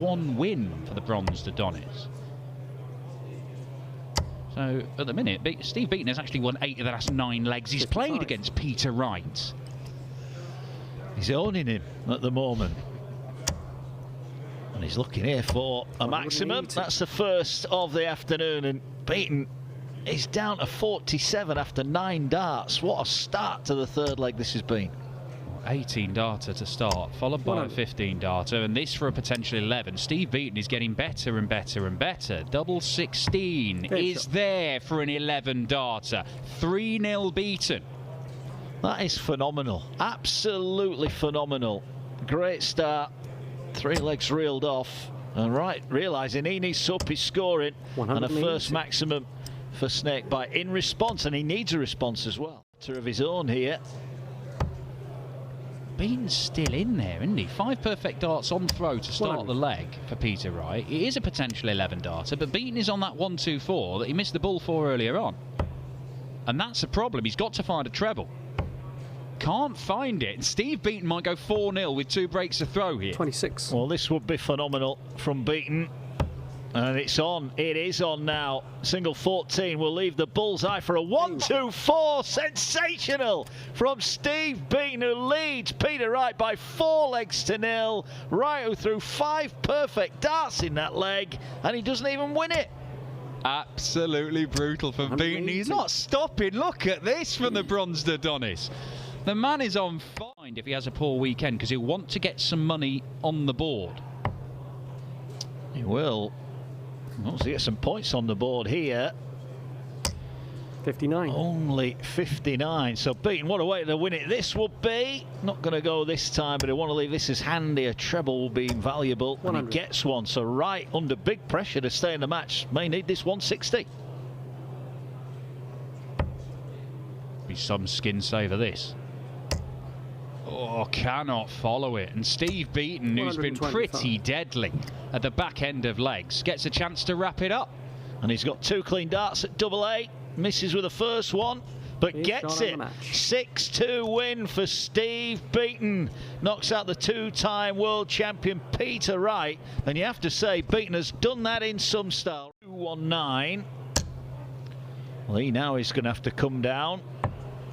One win for the bronze Adonis. So at the minute, Steve Beaton has actually won 8 of the last 9 legs he's played against Peter Wright. He's owning him at the moment. And he's looking here for a maximum. That's the first of the afternoon, and Beaton is down to 47 after 9 darts. What a start to the third leg this has been. 18 darter to start, followed by a 15 darter, and this for a potential 11. Steve Beaton is getting better and better and better. Double 16 is there for an 11 darter. 3-0 Beaton. That is phenomenal. Absolutely phenomenal. Great start. 3 legs reeled off. And Wright realising he needs to up his scoring. And a first maximum for Snakebite in response. And he needs a response as well. Of his own here. Beaton's still in there, isn't he? 5 perfect darts on throw to start the leg for Peter Wright. It is a potential 11 darter, but Beaton is on that 1-2-4 that he missed the ball for earlier on. And that's a problem. He's got to find a treble. Can't find it. And Steve Beaton might go 4-0 with 2 breaks to throw here. 26. Well, this would be phenomenal from Beaton. And it's on. It is on now. Single 14 will leave the bullseye for a 1-2-4. Sensational from Steve Beaton, who leads Peter Wright by 4 legs to 0. Wright, who threw 5 perfect darts in that leg, and he doesn't even win it. Absolutely brutal from Beaton. He's not stopping. Look at this from the bronze Adonis. The man is on fire if he has a poor weekend, because he'll want to get some money on the board. He will. Wants to get some points on the board here. 59. Only 59. So Beaton, what a way to win it this would be. Not going to go this time, but I want to leave this as handy. A treble will be invaluable. And he gets one. So Wright, under big pressure to stay in the match, may need this 160. Be some skin save of this. Oh, cannot follow it. And Steve Beaton, who's been pretty deadly at the back end of legs, gets a chance to wrap it up. And he's got 2 clean darts at double 8. Misses with the first one, but gets it. 6-2 win for Steve Beaton. Knocks out the 2-time world champion Peter Wright. And you have to say, Beaton has done that in some style. 2-1-9. Well, he now is going to have to come down.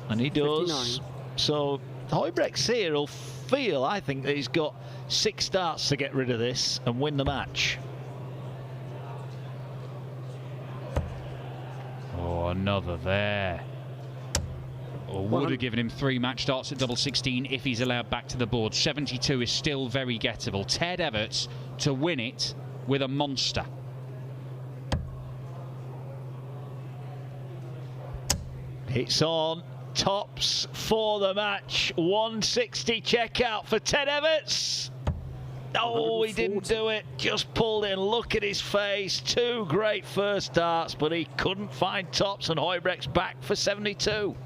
And he does. 59. So Huybrechts here will feel, I think, that he's got 6 darts to get rid of this and win the match. Oh, another there. Or would have given him 3 match darts at double 16 if he's allowed back to the board. 72 is still very gettable. Ted Evetts to win it with a monster. It's on. Tops for the match. 160 checkout for Ted Evetts. Oh, he didn't do it. Just pulled in. Look at his face. 2 great first darts, but he couldn't find tops, and Huybrechts back for 72.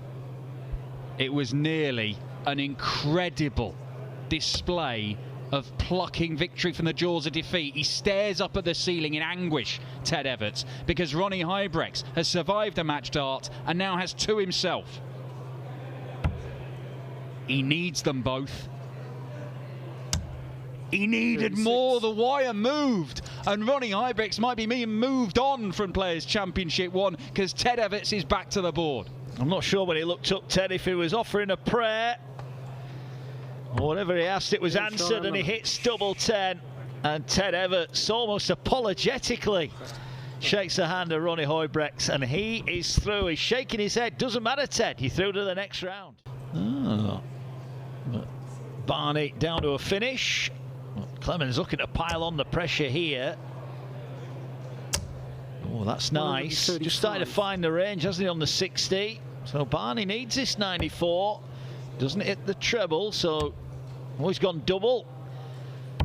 It was nearly an incredible display of plucking victory from the jaws of defeat. He stares up at the ceiling in anguish, Ted Evetts, because Ronnie Huybrechts has survived a match dart and now has 2 himself. He needs them both. He needed 36 more. The wire moved, and Ronnie Huybrechts might be being moved on from Players Championship 1 because Ted Evetts is back to the board. I'm not sure when he looked up, Ted, if he was offering a prayer or whatever he asked, it was answered, and he hits double 10. And Ted Evetts almost apologetically shakes the hand of Ronnie Huybrechts, and he is through. He's shaking his head. Doesn't matter, Ted. You're through to the next round. Oh. But Barney down to a finish. Clemens looking to pile on the pressure here. Oh, that's nice. Just starting to find the range, hasn't he, on the 60? So Barney needs this 94. Doesn't hit the treble, so he's gone double.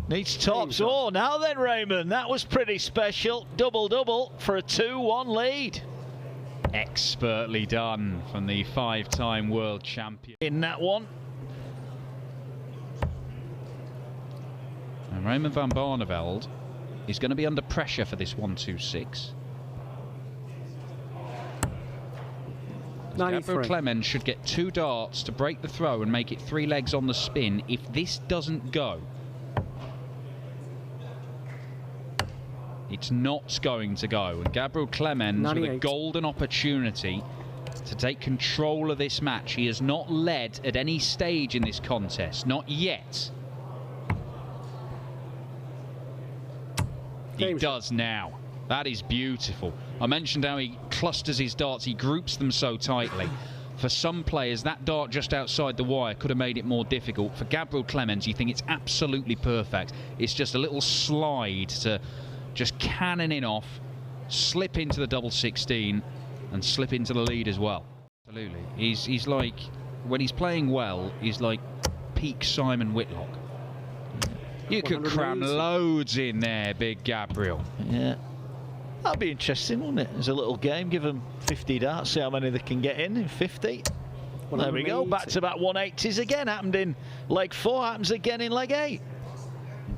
Needs tops. Oh, now then, Raymond, that was pretty special. Double-double for a 2-1 lead. Expertly done from the 5-time world champion. In that one. And Raymond van Barneveld is going to be under pressure for this 1-2-6. Gabriel Clemens should get 2 darts to break the throw and make it 3 legs on the spin if this doesn't go. It's not going to go. And Gabriel Clemens with a golden opportunity to take control of this match. He has not led at any stage in this contest, not yet. He does now. That is beautiful. I mentioned how he clusters his darts, he groups them so tightly. For some players, that dart just outside the wire could have made it more difficult. For Gabriel Clemens, you think it's absolutely perfect. It's just a little slide to just cannon in off, slip into the double 16 and slip into the lead as well. Absolutely. He's like, when he's playing well, he's like peak Simon Whitlock. You could cram loads in there, big Gabriel. Yeah. That'd be interesting, wouldn't it? As a little game, give them 50 darts, see how many they can get in 50. There we go, back-to-back 180s again. Happened in leg 4, happens again in leg 8.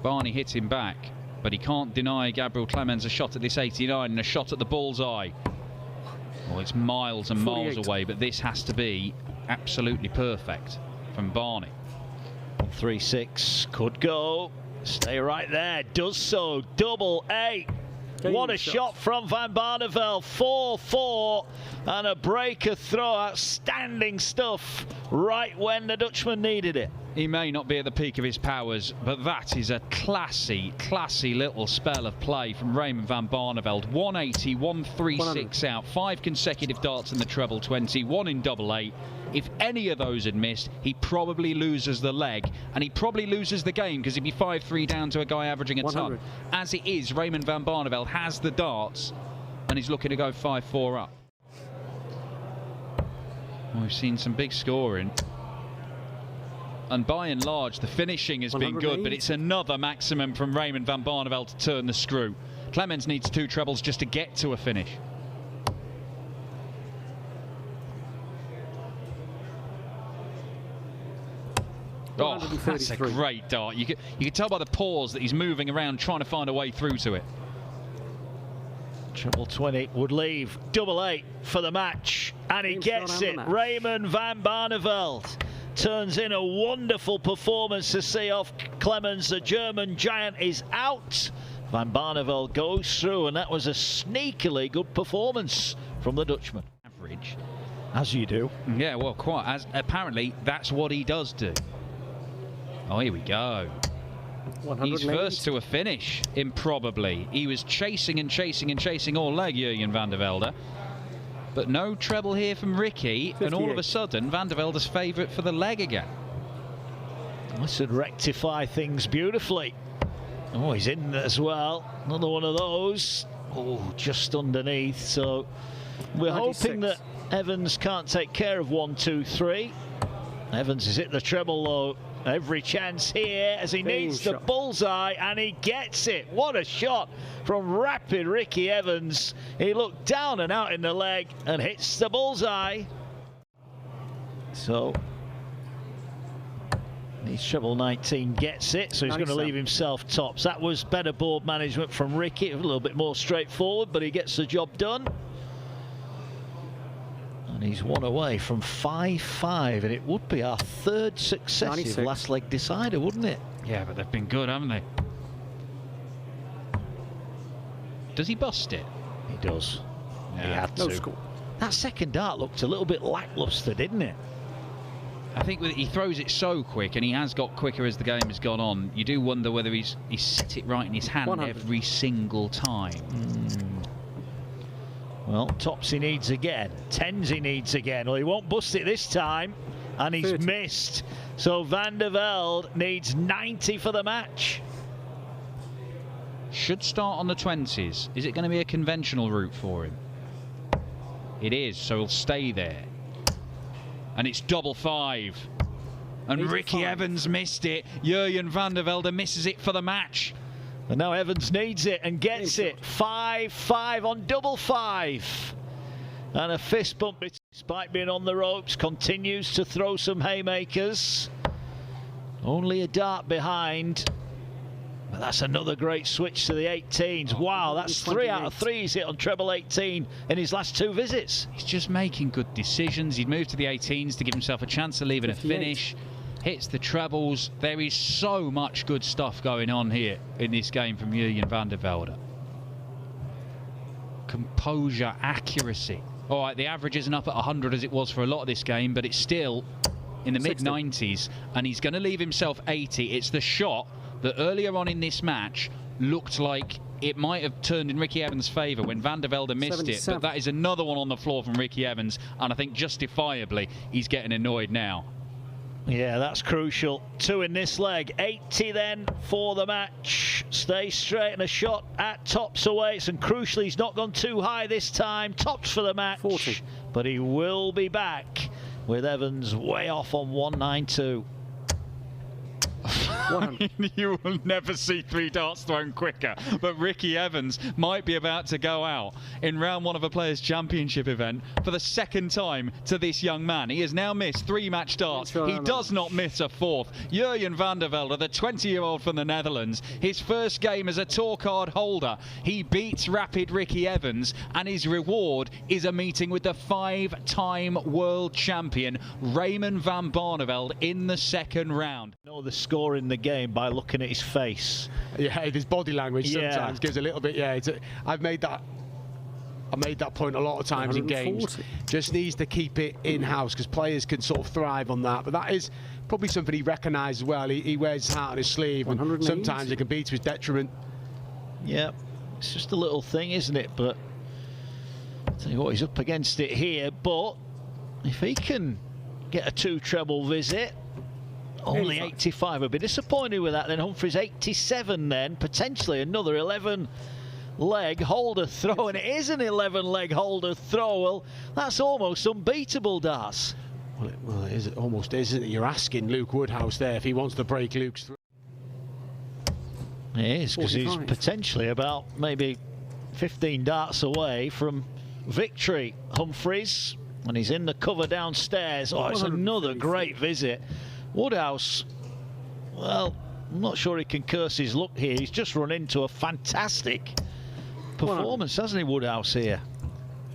Barney hits him back, but he can't deny Gabriel Clemens a shot at this 89 and a shot at the bullseye. Well, it's miles and miles away, but this has to be absolutely perfect from Barney. 3-6 could go. Stay right there. Does so. Double 8. What a shot from Van Barneveld. 4-4 and a breaker throw. Outstanding stuff right when the Dutchman needed it. He may not be at the peak of his powers, but that is a classy little spell of play from Raymond Van Barneveld. 180, 136 out, 5 consecutive darts in the treble 20, 1 in double 8. If any of those had missed, he probably loses the leg, and he probably loses the game because he'd be 5-3 down to a guy averaging a 100. Ton. As it is, Raymond Van Barneveld has the darts, and he's looking to go 5-4 up. Well, we've seen some big scoring. And by and large, the finishing has been good, but it's another maximum from Raymond Van Barneveld to turn the screw. Clemens needs 2 trebles just to get to a finish. Oh, that's a great dart. You can tell by the pause that he's moving around trying to find a way through to it. Treble 20 would leave double 8 for the match, and he gets it. Raymond Van Barneveld turns in a wonderful performance to see off Clemens. The German giant is out. Van Barneveld goes through, and that was a sneakily good performance from the Dutchman. Average. As you do. Yeah, well, quite. As apparently, that's what he does do. Oh, here we go. He's first to a finish, improbably. He was chasing and chasing and chasing all leg, Jurgen van der Velde. But no treble here from Ricky, 58. And all of a sudden, Van der Velde's favourite for the leg again. This would rectify things beautifully. Oh, he's in as well. Another one of those. Oh, just underneath. So we're 96. Hoping that Evans can't take care of 1, 2, 3. Evans has hit the treble though. Every chance here as he needs the bullseye, and he gets it. What a shot from rapid Ricky Evans. He looked down and out in the leg and hits the bullseye. So he's treble 19, gets it, so he's going to leave himself tops. That was better board management from Ricky, a little bit more straightforward, but he gets the job done. And he's 1 away from 5-5, and it would be our 3rd successive 96. Last leg decider, wouldn't it? Yeah, but they've been good, haven't they? Does he bust it? He does. Yeah. He had to. No score. That second dart looked a little bit lackluster, didn't it? I think he throws it so quick, and he has got quicker as the game has gone on. You do wonder whether he's set it right in his hand 100. Every single time. Well, tops he needs again, 10s he needs again. Well, he won't bust it this time, and he's 30. Missed. So Van der Velde needs 90 for the match. Should start on the 20s. Is it going to be a conventional route for him? It is, so he'll stay there. And it's double 5. And Ricky Evans missed it. Jurgen van der Velde misses it for the match. And now Evans needs it and gets it. 5-5 on double 5. And a fist bump, despite being on the ropes, continues to throw some haymakers. Only a dart behind. But that's another great switch to the 18s. Wow, that's 3 out of 3 he's hit on treble 18 in his last 2 visits. He's just making good decisions. He'd moved to the 18s to give himself a chance of leaving 58. A finish. Hits the trebles. There is so much good stuff going on here in this game from Jurgen van der Velde. composure, accuracy. All right, the average isn't up at 100 as it was for a lot of this game, but it's still in the mid-90s, and he's going to leave himself 80. It's the shot that earlier on in this match looked like it might have turned in Ricky Evans' favour when Velde missed 77. It, but that is another one on the floor from Ricky Evans, and I think justifiably he's getting annoyed now. Yeah, that's crucial. 2 in this leg. 80 then for the match. Stay straight and a shot at tops away. And crucially, he's not gone too high this time. Tops for the match. 40. But he will be back with Evans way off on 192. You will never see 3 darts thrown quicker, but Ricky Evans might be about to go out in round 1 of a Players' Championship event for the 2nd time to this young man. He has now missed 3 match darts. He does not miss a 4th. Jurjen van der Velde, the 20-year-old from the Netherlands, his first game as a tour card holder, he beats rapid Ricky Evans, and his reward is a meeting with the 5-time world champion Raymond van Barneveld in the 2nd round. Know the score in the game by looking at his face. Yeah, his body language sometimes gives a little bit. Yeah, I've made that point a lot of times in games. Just needs to keep it in-house because players can sort of thrive on that. But that is probably something he recognises well. He wears his heart on his sleeve, and sometimes it can be to his detriment. Yeah, it's just a little thing, isn't it? But I'll tell you what, he's up against it here. But if he can get a 2 treble visit, only 85. I'd be disappointed with that. Then Humphries 87 then, potentially another 11 leg holder throw, and it is an 11 leg holder throw. Well, that's almost unbeatable, Das. Well, it is almost, isn't it? You're asking Luke Woodhouse there if he wants to break Luke's throw. It is, because he's potentially about maybe 15 darts away from victory. Humphries, and he's in the cover downstairs. Oh, it's another great visit. Woodhouse, well, I'm not sure he can curse his luck here. He's just run into a fantastic performance, hasn't he, Woodhouse, here?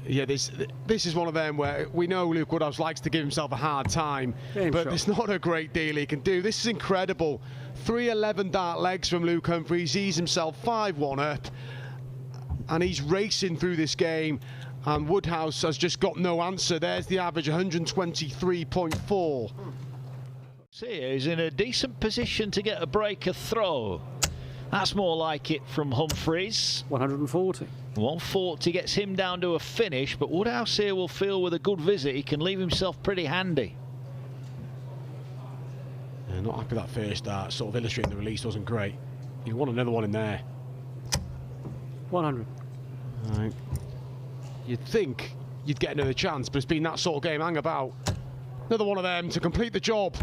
Yeah, this is one of them where we know Luke Woodhouse likes to give himself a hard time, but there's not a great deal he can do. This is incredible. 3 11 dart legs from Luke Humphries. He's himself 5-1 up, and he's racing through this game, and Woodhouse has just got no answer. There's the average, 123.4. See, he's in a decent position to get a breaker throw. That's more like it from Humphries. 140. 140 gets him down to a finish, but Woodhouse here will feel with a good visit he can leave himself pretty handy. Yeah, not happy that first dart, sort of illustrating the release wasn't great. You want another one in there. 100. All right. You'd think you'd get another chance, but it's been that sort of game. Hang about. Another one of them to complete the job.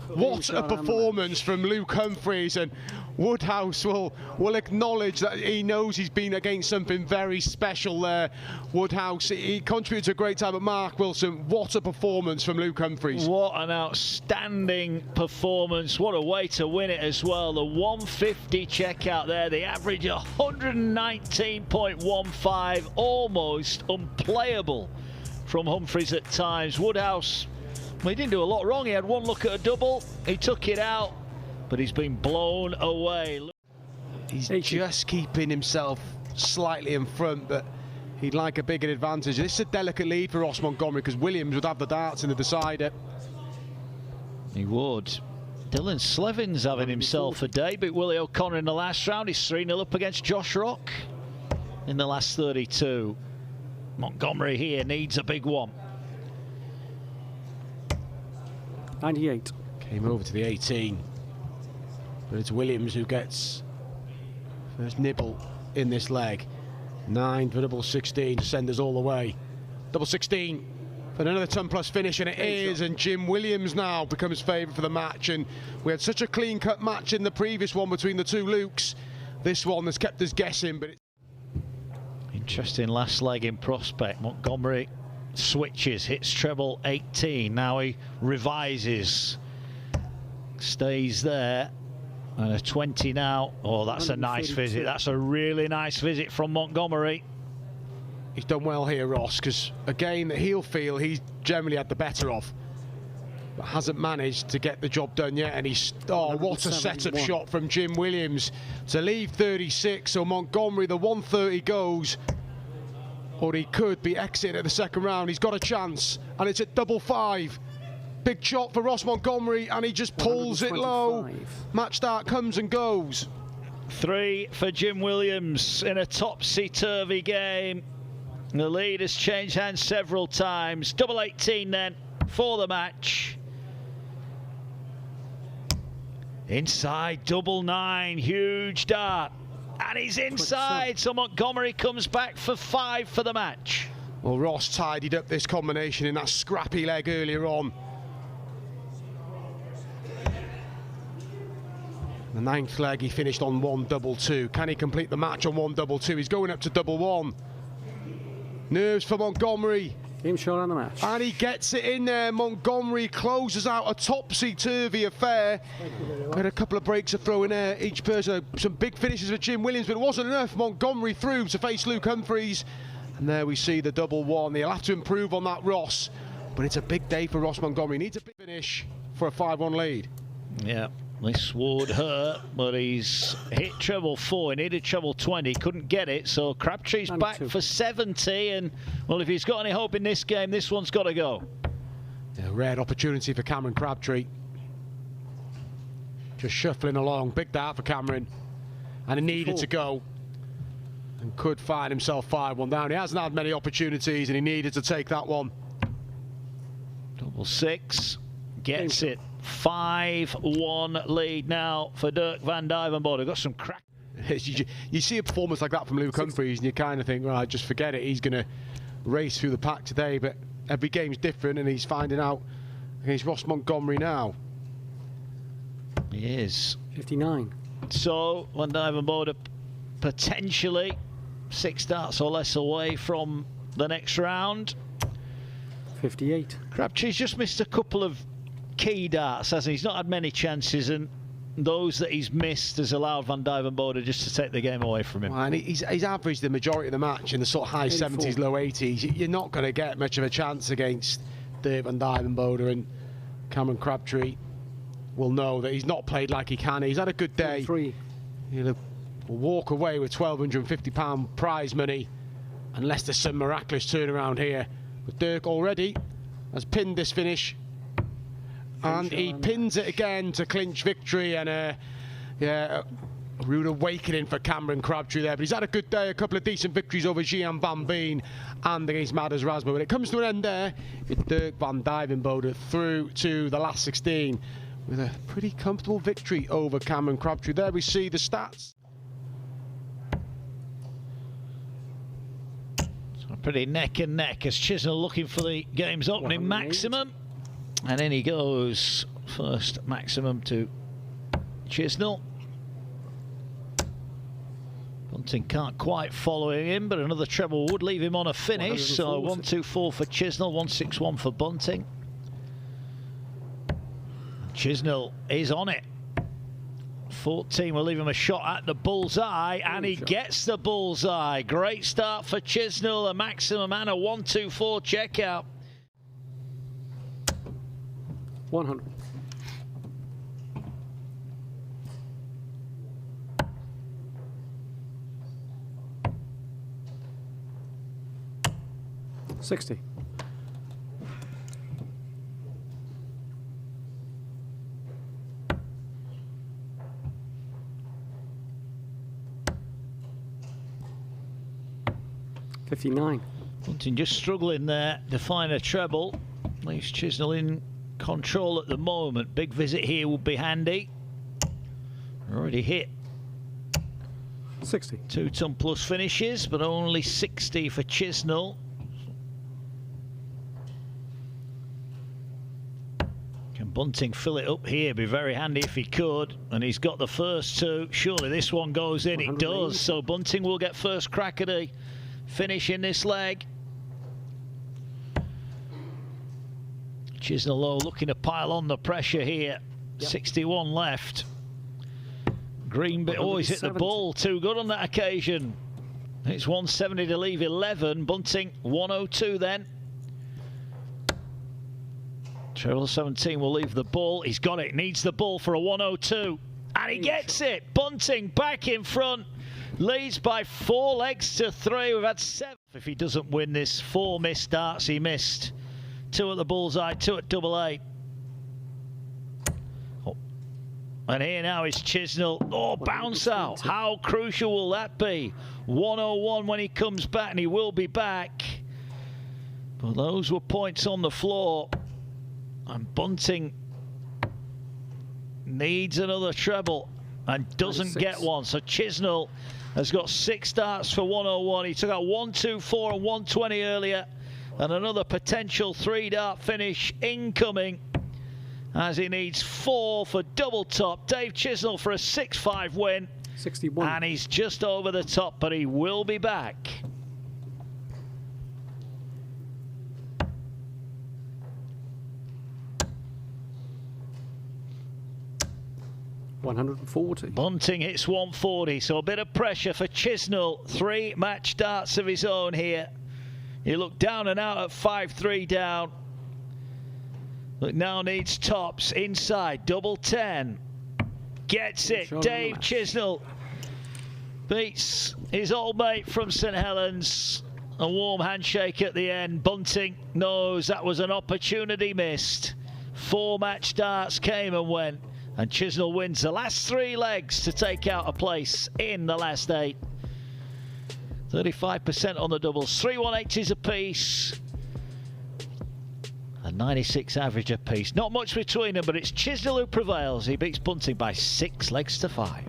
What a performance from Luke Humphries, and Woodhouse will acknowledge that he knows he's been against something very special there. Woodhouse, he contributed to a great time, but Mark Wilson, what a performance from Luke Humphries. What an outstanding performance. What a way to win it as well. The 150 checkout there, the average 119.15, almost unplayable from Humphries at times. Woodhouse, well, he didn't do a lot wrong. He had 1 look at a double. He took it out, but he's been blown away. He's just keeping himself slightly in front, but he'd like a bigger advantage. This is a delicate lead for Ross Montgomery because Williams would have the darts in the decider. He would. Dylan Slevin's having himself a day, but Willie O'Connor in the last round. He's 3-0 up against Josh Rock in the last 32. Montgomery here needs a big one. 98. Came over to the 18. But it's Williams who gets first nibble in this leg. 9 for double 16 to send us all the way. Double 16 for another 10+ finish, and it is. And Jim Williams now becomes favourite for the match. And we had such a clean-cut match in the previous one between the 2 Lukes. This one has kept us guessing, but it's interesting last leg in prospect. Montgomery switches, hits treble 18. Now he revises, stays there, and a 20 now. Oh, that's a nice visit. That's a really nice visit from Montgomery. He's done well here, Ross, because a game that he'll feel he's generally had the better of, but hasn't managed to get the job done yet. And he's, oh, what a setup shot from Jim Williams to leave 36. So Montgomery, the 130 goes. or he could be exiting at the second round. He's got a chance, and it's at 5-5. Big shot for Ross Montgomery, and he just pulls it low. Match start comes and goes. 3 for Jim Williams in a topsy-turvy game. The lead has changed hands several times. Double 18 then for the match. Inside, double 9, huge dart. And he's inside, so Montgomery comes back for 5 for the match. Well, Ross tidied up this combination in that scrappy leg earlier on. The 9th leg, he finished on 1-2-2. Can he complete the match on 1-2-2? He's going up to 1-1. Nerves for Montgomery. Game shot on the match. And he gets it in there. Montgomery closes out a topsy-turvy affair. Had a couple of breaks of throw in there. Each person, some big finishes for Jim Williams, but it wasn't enough. Montgomery through to face Luke Humphries. And there we see the 1-1. He'll have to improve on that, Ross. But it's a big day for Ross Montgomery. He needs a big finish for a 5-1 lead. Yeah, this would hurt, but he's hit treble 4. He needed treble 20, couldn't get it. So Crabtree's back for 70. And, well, if he's got any hope in this game, this one's got to go. Yeah, rare opportunity for Cameron Crabtree. Just shuffling along. Big dart for Cameron. And he needed to go. And could find himself 5-1 down. He hasn't had many opportunities, and he needed to take that one. Double 6. Gets it. 5-1 lead now for Dirk van Duijvenbode. Got some crack. You see a performance like that from Luke Humphries, and you kind of think, right, just forget it. He's going to race through the pack today, but every game's different, and he's finding out against Ross Montgomery now. He is. 59. So van Duijvenbode potentially 6 darts or less away from the next round. 58. Crabtree's just missed a couple of key darts, hasn't he? He's not had many chances, and those that he's missed has allowed van Duijvenbode just to take the game away from him. Well, and he's averaged the majority of the match in the sort of high 84. 70s, low 80s. You're not going to get much of a chance against Dirk van Duijvenbode, and Cameron Crabtree will know that he's not played like he can. He's had a good day. 3. He'll walk away with £1,250 prize money unless there's some miraculous turnaround here. But Dirk already has pinned this finish, and he pins it again to clinch victory. And a rude awakening for Cameron Crabtree there. But he's had a good day, a couple of decent victories over Gian Van Veen and against Madders Rasmussen. When it comes to an end there, it's Dirk van Duijvenbode through to the last 16 with a pretty comfortable victory over Cameron Crabtree. There we see the stats. So pretty neck and neck as Chisnall looking for the game's opening maximum. And in he goes. First maximum to Chisnall. Bunting can't quite follow him, but another treble would leave him on a finish. So 1-2-4 for Chisnall, 1-6-1 for Bunting. Chisnall is on it. 14 will leave him a shot at the bullseye, and he gets the bullseye. Great start for Chisnall, a maximum and a 1-2-4 checkout. 100. $60. $59. Bunting just struggling there to find a treble. Leaves Chisnall in control at the moment. Big visit here would be handy. Already hit 60. 2-ton plus finishes, but only 60 for Chisnall. Can Bunting fill it up here? Be very handy if he could. And he's got the first 2. Surely this one goes in. It does. So Bunting will get first crack at a finish in this leg. Chisnall, though, looking to pile on the pressure here. 61 left. Green bit always hit the ball. Too good on that occasion. It's 170 to leave 11. Bunting 102 then. Treble 17 will leave the ball. He's got it. Needs the ball for a 102. And he gets it. Bunting back in front. leads by 4 legs to 3. We've had 7. If he doesn't win this, 4 missed starts. He missed 2 at the bullseye, 2 at double 8. Oh. And here now is Chisnall. Oh, bounce out. How crucial will that be? 101 when he comes back, and he will be back. But those were points on the floor. And Bunting needs another treble and doesn't get one. So Chisnall has got 6 starts for 101. He took out 124 and 120 earlier, and another potential 3-dart finish incoming as he needs 4 for double top. Dave Chisnall for a 6-5 win. 61. And he's just over the top, but he will be back. 140. Bunting hits 140, so a bit of pressure for Chisnall. 3 match darts of his own here. He looked down and out at 5-3 down. But now needs tops inside, double 10. Gets it. Dave Chisnall beats his old mate from St Helens. A warm handshake at the end. Bunting knows that was an opportunity missed. 4 match darts came and went. And Chisnall wins the last 3 legs to take out a place in the last 8. 35% on the doubles, 3 180s apiece. A 96 average apiece. Not much between them, but it's Chisnall who prevails. He beats Bunting by 6 legs to 5.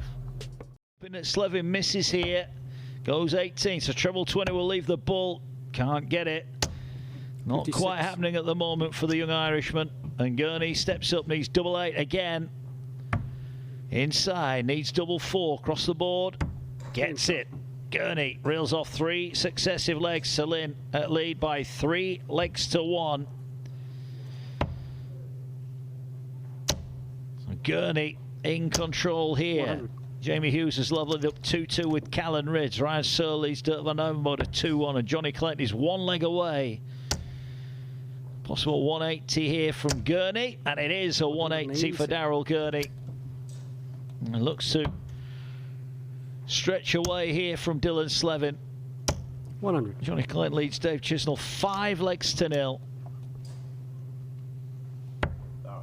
Slevin misses here. Goes 18, so treble 20 will leave the bull. Can't get it. Not 56. Quite happening at the moment for the young Irishman. And Gurney steps up, needs double 8 again. Inside, needs double 4, across the board, gets it. Gurney reels off 3 successive legs to lead by 3 legs to 1. So Gurney in control here. 100. Jamie Hughes has leveled up 2-2 with Callan Ridge. Ryan Searle leads Duijvenbode 2-1, and Johnny Clayton is 1 leg away. Possible 180 here from Gurney, and it is a 180 for Daryl Gurney. And looks to stretch away here from Dylan Slevin. 100. Johnny Clayton leads Dave Chisnall 5 legs to 0. Oh.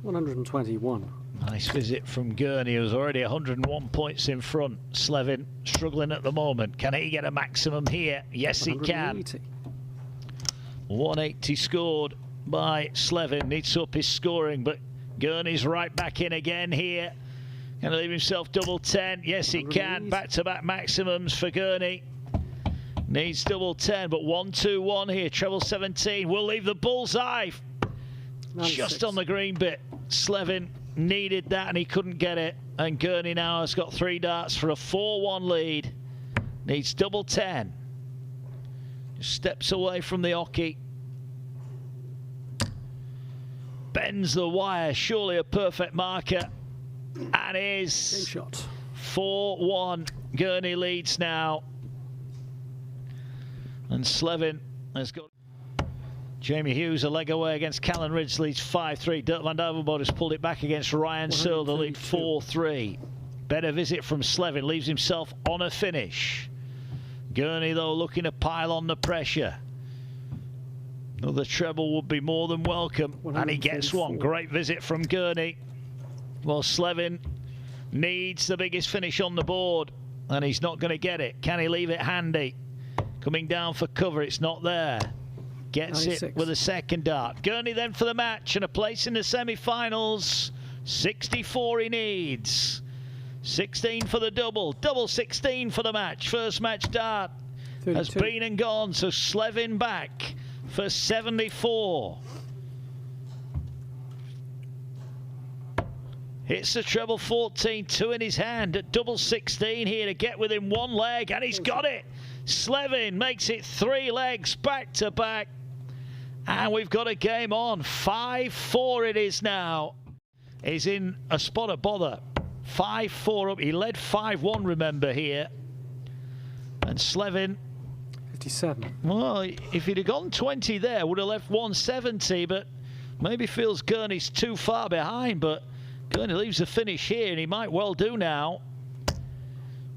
121. Nice visit from Gurney, who's already 101 points in front. Slevin struggling at the moment. Can he get a maximum here? Yes, he can. 180 scored by Slevin. Needs to up his scoring, but Gurney's right back in again here. Can he leave himself double 10? Yes, he can. Back-to-back maximums for Gurney. Needs double 10, but 1-2-1 here. Treble 17 will leave the bullseye. 96. Just on the green bit. Slevin needed that and he couldn't get it. And Gurney now has got 3 darts for a 4-1 lead. Needs double 10. Steps away from the hockey. Bends the wire, surely a perfect marker. And is 4-1. Gurney leads now. And Slevin has got Jamie Hughes a leg away against Callan Ridge, leads 5-3. Duijvenbode has pulled it back against Ryan Searle to lead 4-3. Better visit from Slevin, leaves himself on a finish. Gurney, though, looking to pile on the pressure. Another treble would be more than welcome, and he gets one. Great visit from Gurney. Well, Slevin needs the biggest finish on the board, and he's not going to get it. Can he leave it handy? Coming down for cover, it's not there. Gets 96. It with a second dart. Gurney then for the match, and a place in the semi-finals. 64 he needs. 16 for the double. Double 16 for the match. First match dart 32. Has been and gone, so Slevin back for 74. Hits the treble 14, 2 in his hand at double 16 here to get within 1 leg, and he's got it. Slevin makes it 3 legs back to back, and we've got a game on. 5-4 it is now. He's in a spot of bother. 5-4 up. He led 5-1, remember, here. And Slevin, 57. well, if he'd have gone 20 there, would have left 170, but Maybe feels Gurney's too far behind, but Gurney leaves the finish here, and he might well do now.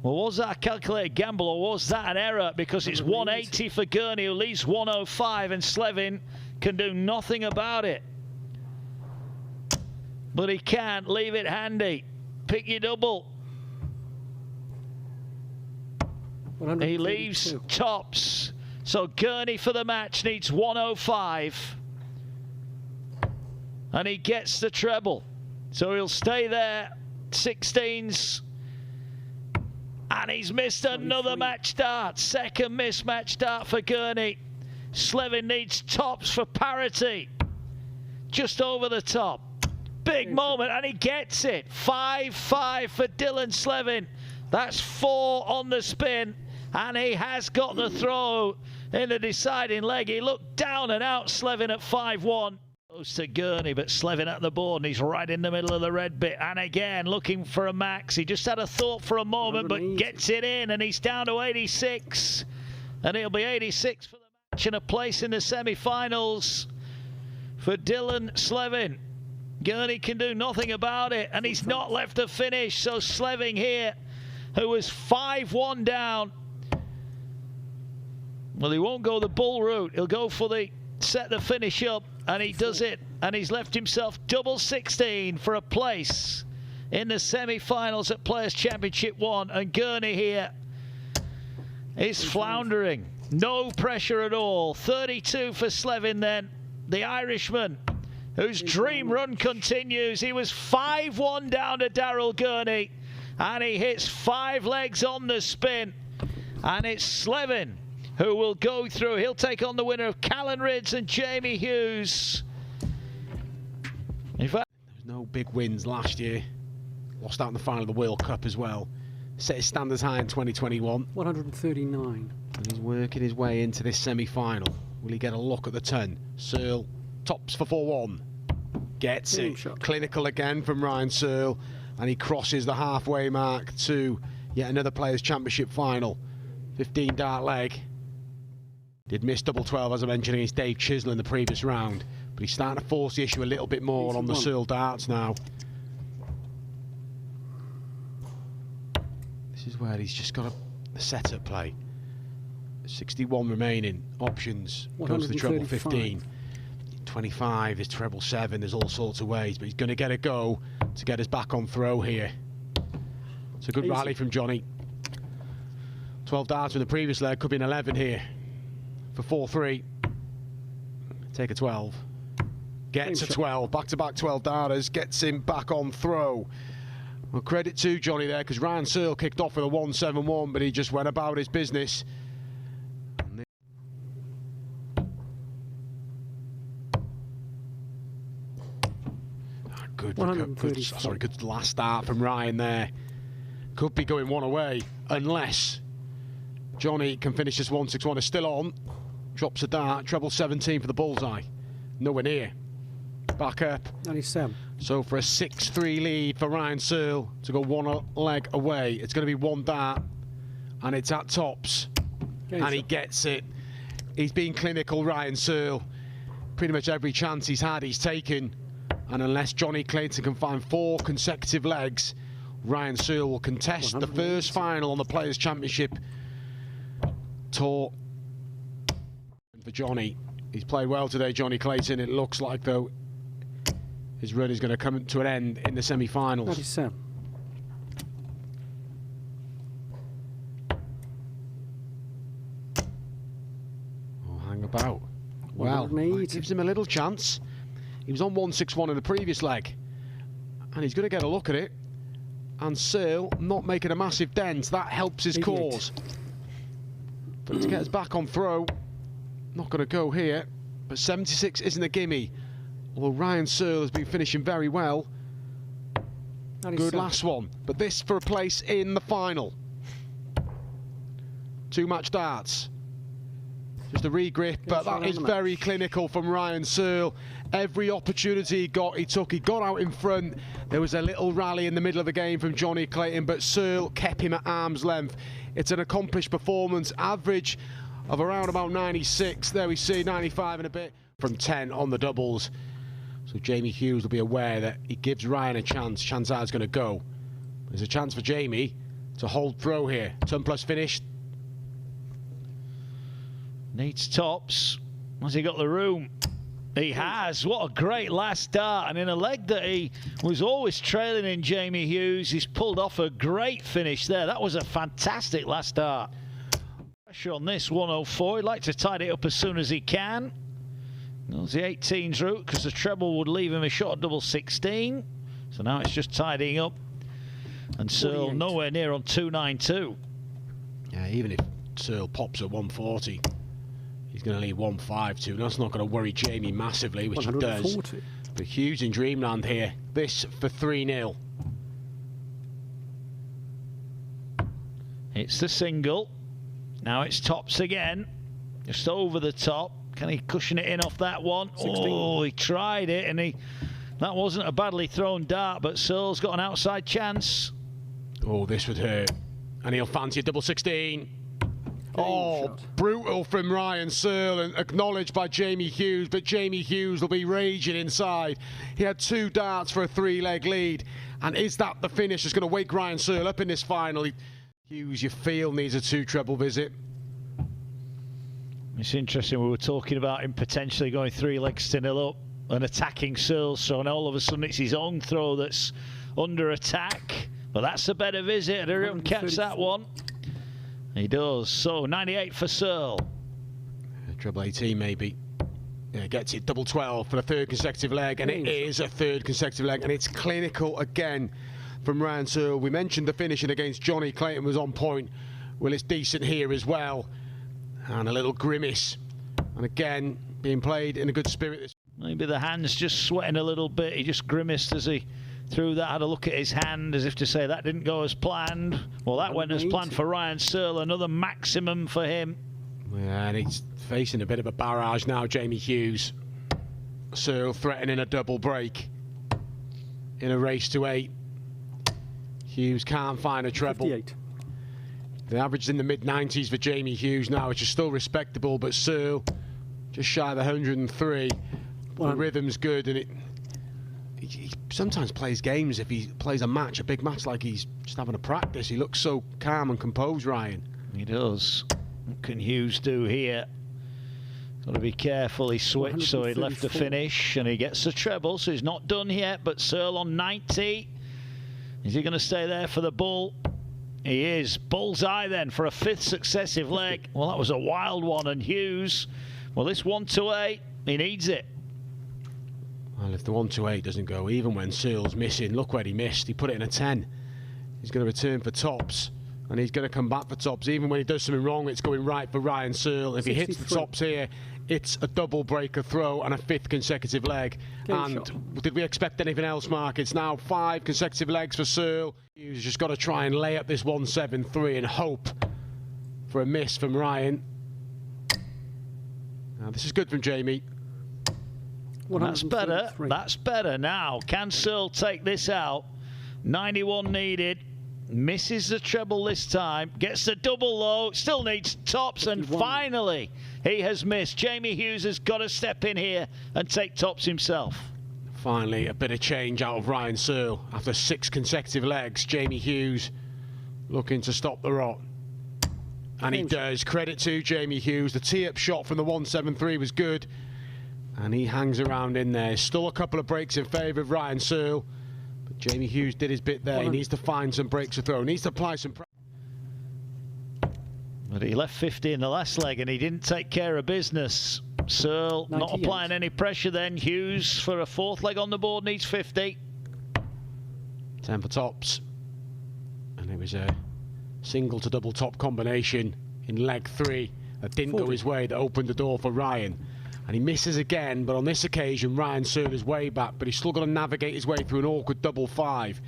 Well, was that a calculated gamble, or was that an error? Because it's 180 for Gurney, who leaves 105, and Slevin can do nothing about it. But he can't leave it handy. Pick your double. He leaves tops. So Gurney for the match needs 105. And he gets the treble. So he'll stay there. 16s. And he's missed another match start. Second missed match start for Gurney. Slevin needs tops for parity. Just over the top. Big moment, and he gets it. 5-5 for Dylan Slevin. That's 4 on the spin, and he has got the throw in the deciding leg. He looked down and out, Slevin at 5-1. Goes to Gurney, but Slevin at the board, and he's right in the middle of the red bit. And again, looking for a max. He just had a thought for a moment, but gets it in, and he's down to 86. And he'll be 86 for the match, and a place in the semi-finals for Dylan Slevin. Gurney can do nothing about it, and he's not left a finish. So Slevin here, who was 5-1 down. Well, he won't go the bull route. He'll go for the set the finish up, and he does it. And he's left himself double 16 for a place in the semi-finals at Players' Championship 1. And Gurney here is floundering. No pressure at all. 32 for Slevin then, the Irishman, whose dream run continues. He was 5-1 down to Daryl Gurney, and he hits 5 legs on the spin. And it's Slevin who will go through. He'll take on the winner of Callan Ridds and Jamie Hughes. In fact, there was no big wins last year. Lost out in the final of the World Cup as well. Set his standards high in 2021. 139. And he's working his way into this semi-final. Will he get a look at the 10? Searle tops for 4-1. Gets it. Shot. Clinical again from Ryan Searle. And he crosses the halfway mark to yet another Players' Championship final. 15 dart leg. Did miss double 12, as I mentioned, against Dave Chisnall in the previous round. But he's starting to force the issue a little bit more on the Searle darts now. This is where he's just got a setup play. 61 remaining. Options. Goes to the treble 15. 25 is treble 7. There's all sorts of ways, but he's going to get a go to get us back on throw here. It's a good rally from Johnny. 12 darts from the previous leg, could be an 11 here for 4-3. Take a 12. Gets a 12. Back-to-back 12 darters. Gets him back on throw. Well, credit to Johnny there, because Ryan Searle kicked off with a 1-7-1, but he just went about his business. Good last start from Ryan there. Could be going one away, unless Johnny can finish this 1-6-1. Is still on. Drops a dart. Treble 17 for the bullseye. Nowhere near. Back up. 97. So for a 6-3 lead for Ryan Searle to go one leg away. It's going to be one dart, and it's at tops. And he gets it. He's been clinical, Ryan Searle. Pretty much every chance he's had, he's taken. And unless Johnny Clayton can find 4 consecutive legs, Ryan Searle will contest the first final on the Players' Championship Tour. For Johnny, he's played well today, Johnny Clayton. It looks like, though, his run is going to come to an end in the semi-finals. 97. Oh, hang about. Well, that gives him a little chance. He was on 1-6-1 in the previous leg, and he's going to get a look at it. And Searle not making a massive dent. That helps his cause. But to get us back on throw, not going to go here. But 76 isn't a gimme. Although Ryan Searle has been finishing very well. 97. Good last one. But this for a place in the final. 2 match darts. Just a regrip, but that is very clinical from Ryan Searle. Every opportunity he got, he took. He got out in front. There was a little rally in the middle of the game from Johnny Clayton, but Searle kept him at arm's length. It's an accomplished performance. Average of around about 96. There we see 95 and a bit from 10 on the doubles So Jamie Hughes will be aware that he gives Ryan a chance. Chanzard's going to go. There's a chance for Jamie to hold throw here. Turn plus finish. Needs tops. Has he got the room? He has. What a great last dart. And in a leg that he was always trailing in, Jamie Hughes, he's pulled off a great finish there. That was a fantastic last dart. Pressure on this 104. He'd like to tidy it up as soon as he can. Goes the 18s route because the treble would leave him a shot at double 16. So now it's just tidying up. And Searle nowhere near on 292. Yeah, even if Searle pops at 140. He's going to leave 152. That's not going to worry Jamie massively, which he does. But Hughes in dreamland here. This for 3-0. It's the single. Now it's tops again. Just over the top. Can he cushion it in off that one? 16. Oh, he tried it, and that wasn't a badly thrown dart, but Searle's got an outside chance. Oh, this would hurt. And he'll fancy a double 16. Oh, shot. Brutal from Ryan Searle and acknowledged by Jamie Hughes, but Jamie Hughes will be raging inside. He had 2 darts for a 3-leg lead, and is that the finish that's going to wake Ryan Searle up in this final? Hughes, you feel, needs a 2-treble visit. It's interesting, we were talking about him potentially going 3 legs to 0 up and attacking Searle, so now all of a sudden it's his own throw that's under attack. But that's a better visit. Hurry up and catch that one. He does. So 98 for Searle. Treble 18 maybe. Yeah, gets it double 12 for the 3rd consecutive leg, and it is a 3rd consecutive leg, and it's clinical again from Ryan Searle. We mentioned the finishing against Johnny. Clayton was on point. Well, it's decent here as well. And a little grimace. And again, being played in a good spirit. Maybe the hand's just sweating a little bit. He just grimaced as he threw that, had a look at his hand as if to say that didn't go as planned. Well, that went as planned for Ryan Searle. Another maximum for him. Yeah, and he's facing a bit of a barrage now, Jamie Hughes. Searle threatening a double break in a race to 8. Hughes can't find a treble. 58. The average is in the mid-90s for Jamie Hughes now, which is still respectable, but Searle just shy of 103. The rhythm's good, and he sometimes plays games. If he plays a match, a big match, like he's just having a practice, he looks so calm and composed, Ryan. He does. What can Hughes do here? Got to be careful. He switched, so he left the finish, and he gets the treble, so he's not done yet. But Searle on 90. Is he going to stay there for the bull? He is. Bullseye then for a 5th successive leg. Well, that was a wild one, and Hughes, well, this 1-8, he needs it. Well, if the 1-8 doesn't go, even when Searle's missing, look where he missed. He put it in a 10. He's going to return for tops, and he's going to come back for tops. Even when he does something wrong, it's going right for Ryan Searle. If he hits the tops here, it's a double breaker throw and a 5th consecutive leg. Did we expect anything else, Mark? It's now 5 consecutive legs for Searle. He's just got to try and lay up this 1-7-3 and hope for a miss from Ryan. Now, this is good from Jamie. That's better. That's better now. Can Searle take this out? 91 needed. Misses the treble this time. Gets the double low. Still needs tops. 51. And finally, he has missed. Jamie Hughes has got to step in here and take tops himself. Finally, a bit of change out of Ryan Searle. After 6 consecutive legs, Jamie Hughes looking to stop the rot. And he does. Credit to Jamie Hughes. The tee-up shot from the 1-7-3 was good. And he hangs around in there. Still a couple of breaks in favour of Ryan Searle. But Jamie Hughes did his bit there. He needs to find some breaks to throw. He needs to apply some pressure. But he left 50 in the last leg and he didn't take care of business. Searle not applying any pressure then. Hughes for a 4th leg on the board needs 50. 10 for tops. And it was a single to double top combination in leg 3 that didn't go his way, that opened the door for Ryan. And he misses again, but on this occasion Ryan Searle is way back, but he's still got to navigate his way through an awkward double 5.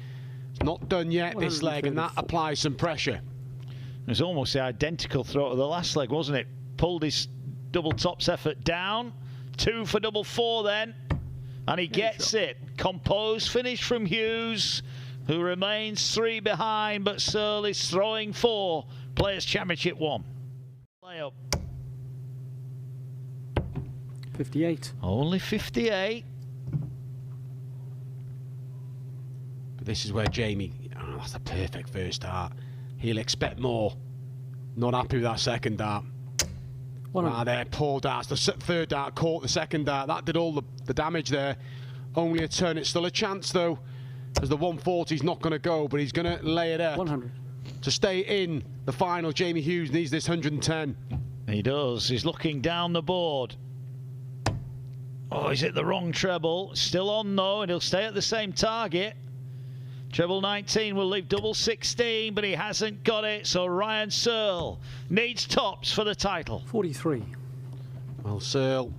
It's not done yet, this leg, and that applies some pressure. It was almost the identical throw to the last leg, wasn't it? Pulled his double tops effort down. 2 for double 4 then. And he gets it. Composed finish from Hughes, who remains 3 behind, but Searle is throwing 4. Players' Championship 1. Layup. 58. Only 58. This is where Jamie, that's a perfect first dart. He'll expect more. Not happy with that second dart. There, poor darts. The third dart caught the second dart. That did all the damage there. Only a turn. It's still a chance though, as the 140's not going to go, but he's going to lay it up. 100. To stay in the final, Jamie Hughes needs this 110. He does. He's looking down the board. Oh, he's hit the wrong treble. Still on though, and he'll stay at the same target. Treble 19 will leave double 16, but he hasn't got it. So Ryan Searle needs tops for the title. 43. Well, Searle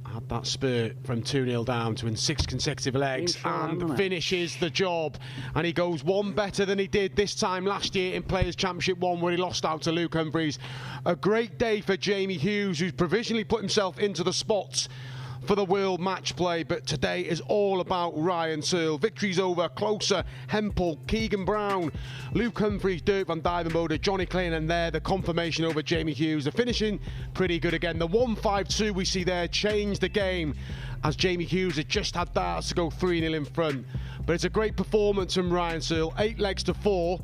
had that spurt from 2-0 down to win 6 consecutive legs and finishes the job. And he goes one better than he did this time last year in Players' Championship 1, where he lost out to Luke Humphries. A great day for Jamie Hughes, who's provisionally put himself into the spots for the World Match Play, but today is all about Ryan Searle. Victories over Closer, Hempel, Keegan Brown, Luke Humphries, Dirk van Duijvenbode, Johnny Clayton, and there the confirmation over Jamie Hughes. The finishing pretty good again. The 1-5-2 we see there changed the game, as Jamie Hughes had just had darts to go 3-0 in front. But it's a great performance from Ryan Searle. 8 legs to 4.